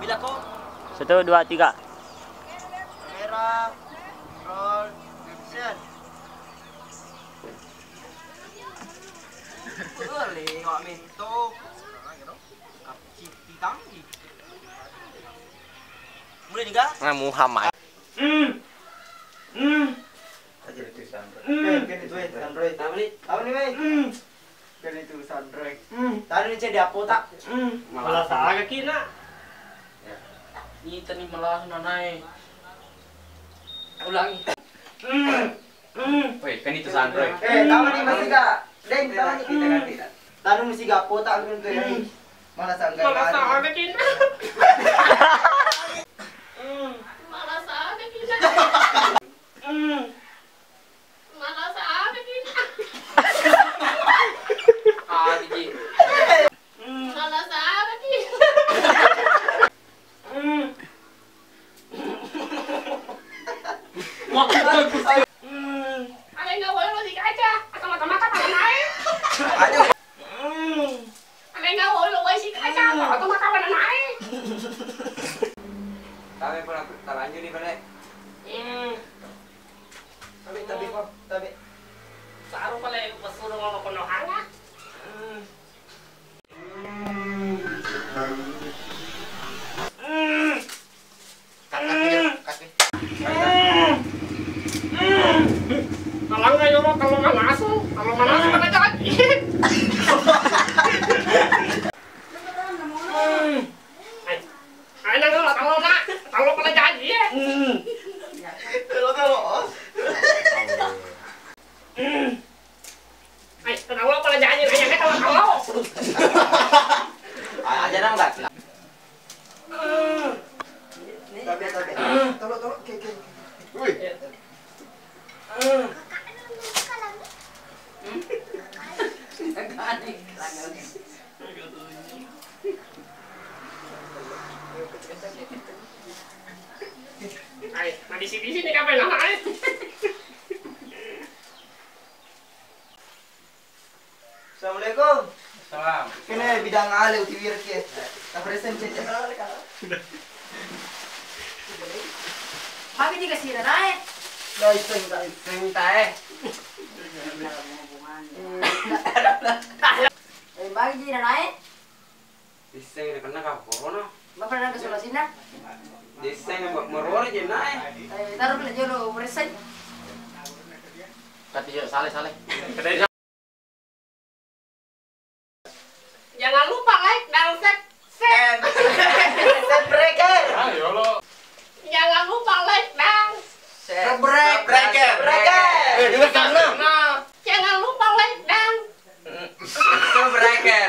1, 2, 3. Kamera, roll, action. Boleh, kok minto. Kapciti tanggi. Mulai nih, Kak? Nah, Muhammad. Ganito Sandroy. Tama ni, May. Ganito Sandroy. Tano ni siya di apo ta. Malah sa aga kina. Nita ni malah nanay. Ulangi. Wait, kan itu Sandroy. Tama ni masiga. Deng, tama ni kita ganti. Tano ni siga apo ta ang ganito yan. Malah sa aga. Malah sa aga kina. Malah sa aga kina. Malah sa aga kina. Diji. Malah sa aga kina. Ada nggak boleh masih kaca atau mata-mata pada naik? Aduh. Ada nggak boleh masih kaca atau mata pada naik? Kami pernah terlanjur nih, Pak. Tabi. Saru pala yung pasulo nga makunohanga. Kalau nggak yolo, kalau manaso pada jalan. Ay na nga, talo pala jalan ya. Telo. Ay, talo pala jalan ya, ayah kalau. Aja nang enggak? Tabi. Tolo. Ke. Uy. Ay, di sini kapan lama ay? Assalamualaikum. Salam. Kene bidang ale uti wirke. Ta present cece. Mami di kasih naik. Guys, teng tae. Mami di naik. Bisa yang kena kah corona? Bapak nak ke sebelah sini. Bisa yang meror aja naik. Taruh belajar lo beresai. Kati jo sale. Jangan lupa like dan subscribe. Breaker. Ayo lo. Jangan lupa like dan Breaker. Juga sana. jangan lupa like dan Breaker.